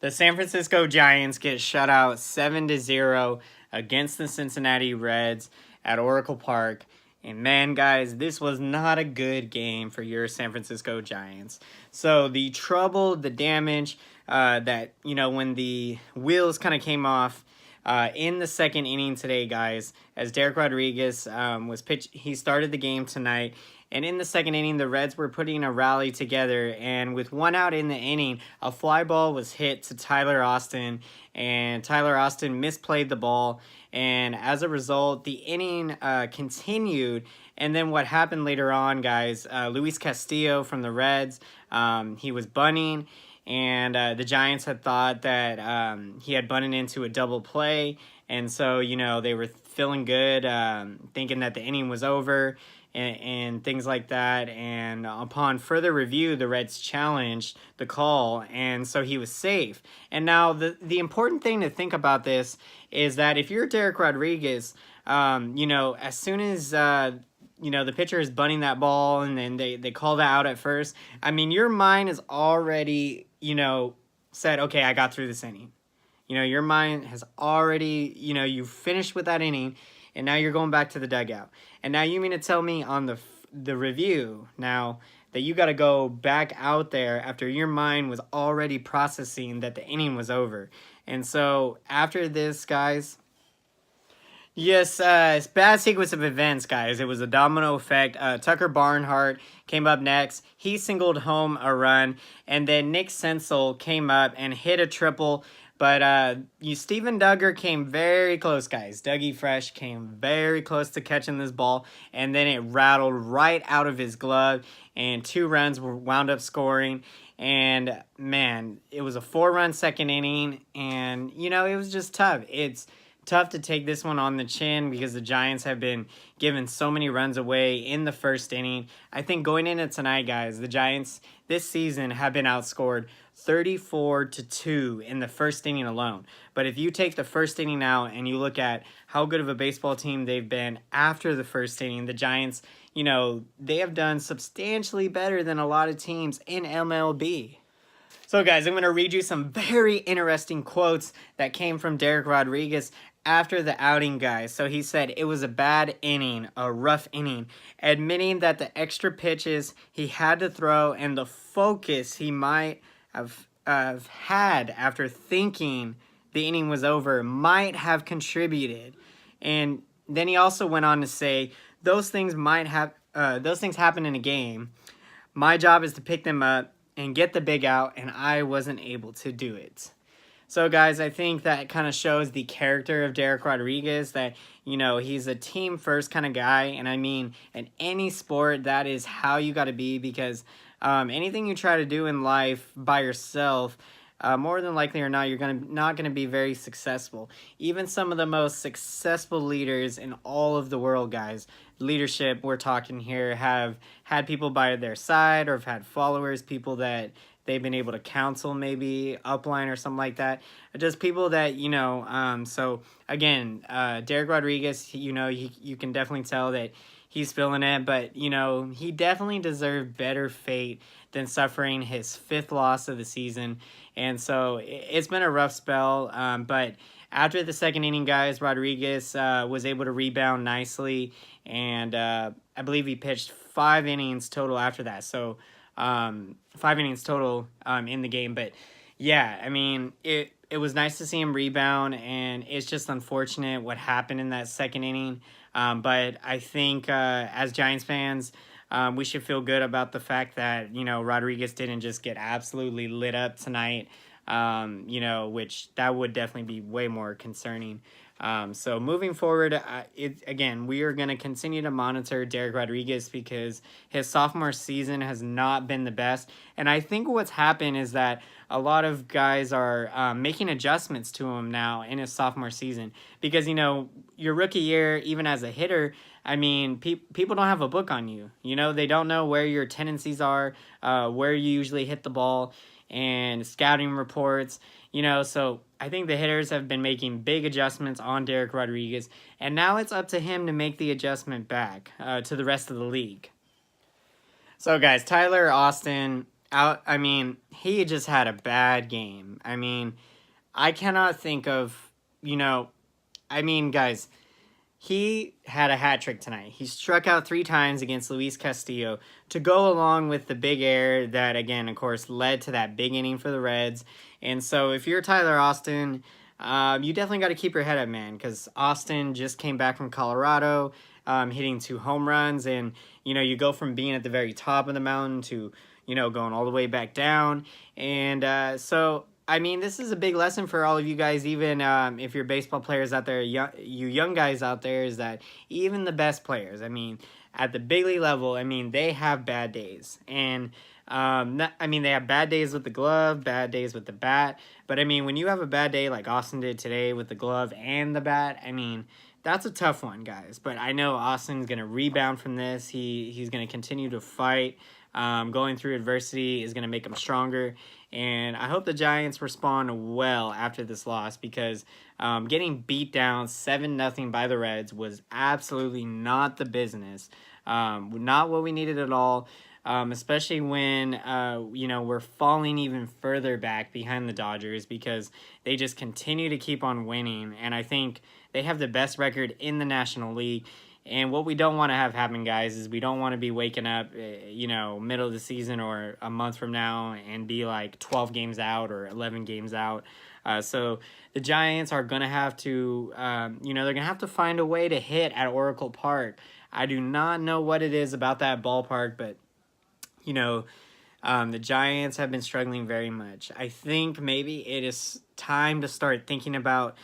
The San Francisco Giants get shut out 7-0 against the Cincinnati Reds at Oracle Park. And man, guys, this was not a good game for your San Francisco Giants. So the trouble, the damage that, when the wheels kind of came off in the second inning today, guys, as Derek Rodriguez he started the game tonight. And in the second inning, the Reds were putting a rally together. And with one out in the inning, a fly ball was hit to Tyler Austin. And Tyler Austin misplayed the ball. And as a result, the inning continued. And then what happened later on, guys, Luis Castillo from the Reds, he was bunting. And the Giants had thought that he had bunted into a double play. And so, they were feeling good, thinking that the inning was over. And things like that. And upon further review, the Reds challenged the call, and so he was safe. And now the important thing to think about this is that if you're Derek Rodriguez, as soon as the pitcher is bunting that ball and then they call that out at first, I mean, your mind is already said, okay, I got through this inning. Your mind has already you finished with that inning. And now you're going back to the dugout. And now you mean to tell me on the review now that you got to go back out there after your mind was already processing that the inning was over. And so after this, guys, yes, it's a bad sequence of events, guys. It was a domino effect. Tucker Barnhart came up next. He singled home a run. And then Nick Senzel came up and hit a triple. But Steven Duggar came very close, guys. Dougie Fresh came very close to catching this ball, and then it rattled right out of his glove, and 2 runs were wound up scoring. And, man, it was a 4-run second inning, and, it was just tough. It's tough to take this one on the chin because the Giants have been giving so many runs away in the first inning. I think going into tonight, guys, the Giants this season have been outscored 34-2 in the first inning alone. But if you take the first inning out and you look at how good of a baseball team they've been after the first inning, the Giants, they have done substantially better than a lot of teams in MLB. So, guys, I'm going to read you some very interesting quotes that came from Derek Rodriguez after the outing, guys. So he said it was a bad inning, a rough inning, admitting that the extra pitches he had to throw and the focus he might have had after thinking the inning was over might have contributed. And then he also went on to say those things happen in a game. My job is to pick them up and get the big out, and I wasn't able to do it. So, guys, I think that kind of shows the character of Derek Rodriguez, that, he's a team-first kind of guy. And, I mean, in any sport, that is how you got to be, because anything you try to do in life by yourself, more than likely or not, you're not going to be very successful. Even some of the most successful leaders in all of the world, guys, leadership we're talking here, have had people by their side or have had followers, people that they've been able to counsel, maybe upline or something like that. Just people that, so again, Derek Rodriguez, you can definitely tell that he's feeling it, but, he definitely deserved better fate than suffering his 5th loss of the season. And so it's been a rough spell, but after the second inning, guys, Rodriguez was able to rebound nicely, and I believe he pitched 5 innings total after that. So 5 innings total in the game. But, yeah, I mean, it was nice to see him rebound, and it's just unfortunate what happened in that second inning. But I think as Giants fans, we should feel good about the fact that, Rodriguez didn't just get absolutely lit up tonight, which that would definitely be way more concerning. So moving forward, again, we are going to continue to monitor Derek Rodriguez because his sophomore season has not been the best. And I think what's happened is that a lot of guys are making adjustments to him now in his sophomore season because, your rookie year, even as a hitter, I mean, people don't have a book on you. They don't know where your tendencies are, where you usually hit the ball, and scouting reports, so I think the hitters have been making big adjustments on Derek Rodriguez, and now it's up to him to make the adjustment back to the rest of the league. So, guys, Tyler Austin, I mean, he just had a bad game. I mean, I cannot think of, you know, I mean, guys, he had a hat trick tonight. He struck out 3 times against Luis Castillo to go along with the big error that, again, of course, led to that big inning for the Reds. And so if you're Tyler Austin, you definitely got to keep your head up, man, because Austin just came back from Colorado, hitting 2 home runs. And, you know, you go from being at the very top of the mountain to, you know, going all the way back down. And so I mean, this is a big lesson for all of you guys, even if you're baseball players out there, you young guys out there, is that even the best players, I mean, at the big league level, I mean, they have bad days. And, I mean, they have bad days with the glove, bad days with the bat. But, I mean, when you have a bad day like Austin did today with the glove and the bat, I mean, that's a tough one, guys. But I know Austin's going to rebound from this. He's going to continue to fight. Going through adversity is going to make him stronger. And I hope the Giants respond well after this loss, because getting beat down 7-0 by the Reds was absolutely not the business. Not what we needed at all, especially when, you know, we're falling even further back behind the Dodgers, because they just continue to keep on winning. And I think they have the best record in the National League. And what we don't want to have happen, guys, is we don't want to be waking up, you know, middle of the season or a month from now and be like 12 games out or 11 games out. So the Giants are going to have to, you know, they're going to have to find a way to hit at Oracle Park. I do not know what it is about that ballpark, but, you know, the Giants have been struggling very much. I think maybe it is time to start thinking about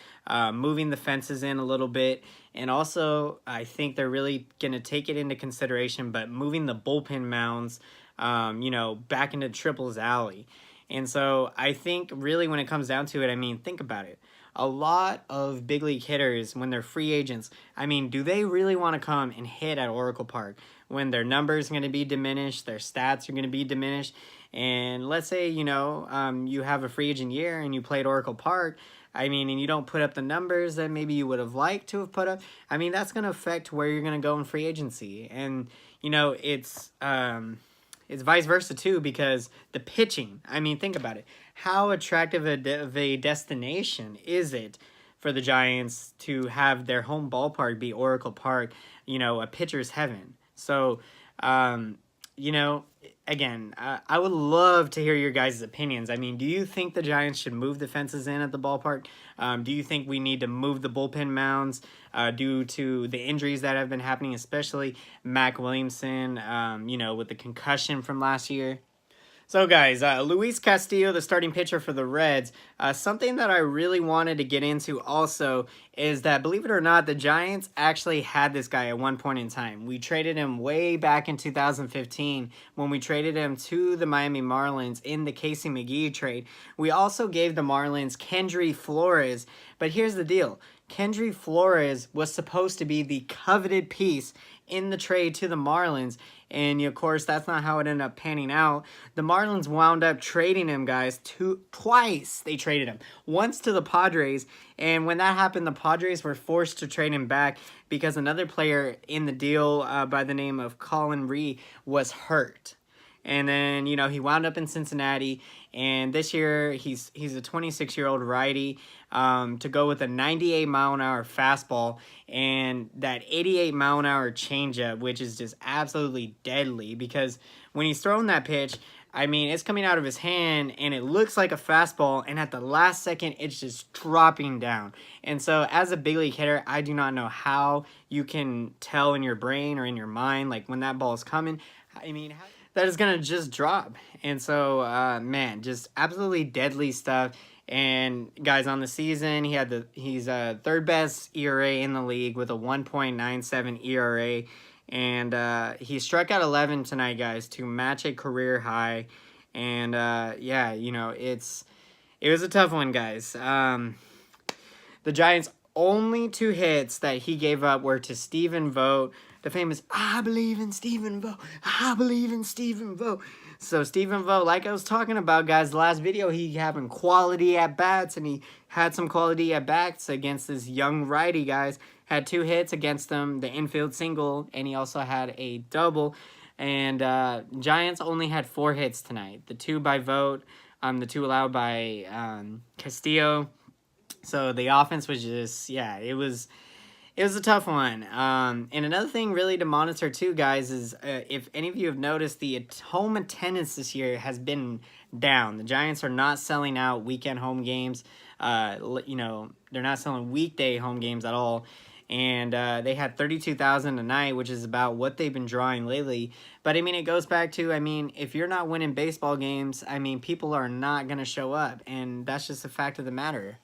moving the fences in a little bit. And also, I think they're really going to take it into consideration, but moving the bullpen mounds, you know, back into Triple's alley. And so I think really when it comes down to it, I mean, think about it. A lot of big league hitters, when they're free agents, I mean, do they really want to come and hit at Oracle Park when their numbers are going to be diminished, their stats are going to be diminished? And let's say, you know, you have a free agent year and you play at Oracle Park, I mean, and you don't put up the numbers that maybe you would have liked to have put up. I mean, that's going to affect where you're going to go in free agency. And, you know, it's vice versa, too, because the pitching, I mean, think about it. How attractive of a destination is it for the Giants to have their home ballpark be Oracle Park, you know, a pitcher's heaven? So, you know, again, I would love to hear your guys' opinions. I mean, do you think the Giants should move the fences in at the ballpark? Do you think we need to move the bullpen mounds due to the injuries that have been happening, especially Mac Williamson, you know, with the concussion from last year? So, guys, Luis Castillo, the starting pitcher for the Reds, something that I really wanted to get into also is that, believe it or not, the Giants actually had this guy at one point in time. We traded him way back in 2015 when we traded him to the Miami Marlins in the Casey McGee trade. We also gave the Marlins Kendry Flores, but here's the deal. Kendry Flores was supposed to be the coveted piece in the trade to the Marlins, and of course that's not how it ended up panning out. The Marlins wound up trading him, guys, twice. They traded him, once to the Padres, and when that happened, the Padres were forced to trade him back because another player in the deal by the name of Colin Ree was hurt. And then, you know, he wound up in Cincinnati, and this year he's a 26-year-old righty to go with a 98-mile-an-hour fastball and that 88-mile-an-hour changeup, which is just absolutely deadly because when he's throwing that pitch, I mean, it's coming out of his hand, and it looks like a fastball, and at the last second, it's just dropping down. And so, as a big league hitter, I do not know how you can tell in your brain or in your mind, like, when that ball is coming. I mean, that is going to just drop. And so, man, just absolutely deadly stuff. And, guys, on the season, he's third best ERA in the league with a 1.97 ERA. And he struck out 11 tonight, guys, to match a career high. And, yeah, you know, it was a tough one, guys. The Giants' only 2 hits that he gave up were to Stephen Vogt, the famous, I believe in Stephen Vogt, I believe in Stephen Vogt. So Stephen Vogt, like I was talking about, guys, the last video, he having quality at-bats, and he had some quality at-bats against this young righty, guys. Had 2 hits against them, the infield single, and he also had a double. And Giants only had 4 hits tonight. The 2 by vote, the 2 allowed by Castillo. So the offense was just, yeah, it was a tough one. And another thing really to monitor too, guys, is if any of you have noticed, the home attendance this year has been down. The Giants are not selling out weekend home games. You know, they're not selling weekday home games at all. And they had 32,000 a night, which is about what they've been drawing lately. But, I mean, it goes back to, I mean, if you're not winning baseball games, I mean, people are not going to show up. And that's just a fact of the matter.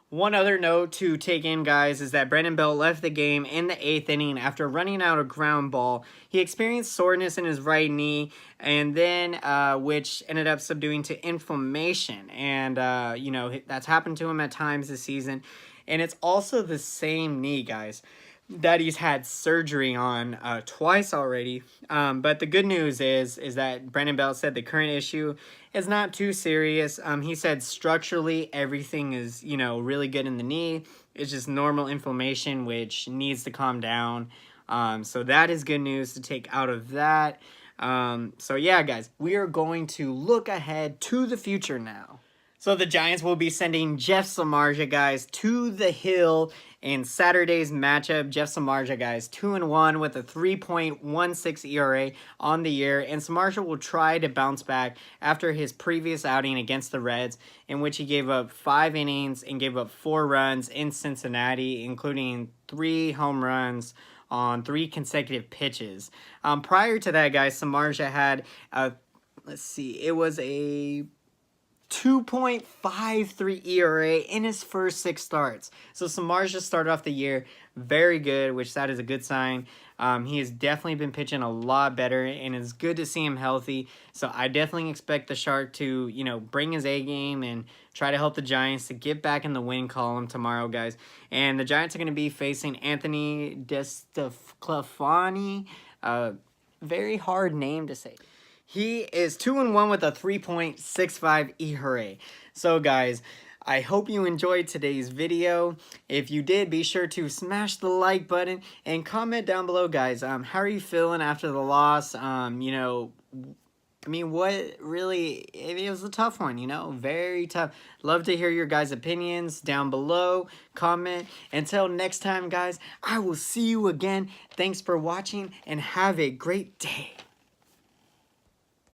One other note to take in, guys, is that Brandon Belt left the game in the 8th inning after running out a ground ball. He experienced soreness in his right knee, and then which ended up subduing to inflammation. And, you know, that's happened to him at times this season. And it's also the same knee, guys, that he's had surgery on twice already. But the good news is that Brandon Belt said the current issue is not too serious. He said structurally everything is, you know, really good in the knee. It's just normal inflammation, which needs to calm down. So that is good news to take out of that. So yeah, guys, we are going to look ahead to the future now. So the Giants will be sending Jeff Samardzija, guys, to the hill in Saturday's matchup. Jeff Samardzija, guys, 2-1 with a 3.16 ERA on the year. And Samardzija will try to bounce back after his previous outing against the Reds, in which he gave up 5 innings and gave up 4 runs in Cincinnati, including 3 home runs on 3 consecutive pitches. Prior to that, guys, Samardzija had, let's see, it was a 2.53 ERA in his first 6 starts. So Samardzija started off the year very good, which that is a good sign. He has definitely been pitching a lot better, and it's good to see him healthy. So I definitely expect the Shark to, you know, bring his A game and try to help the Giants to get back in the win column tomorrow, guys. And the Giants are going to be facing Anthony DeSclafani. Very hard name to say. He is 2-1 with a 3.65 ERA. So, guys, I hope you enjoyed today's video. If you did, be sure to smash the like button and comment down below, guys. How are you feeling after the loss? You know, I mean, what really, it was a tough one, you know, very tough. Love to hear your guys' opinions down below. Comment. Until next time, guys, I will see you again. Thanks for watching and have a great day.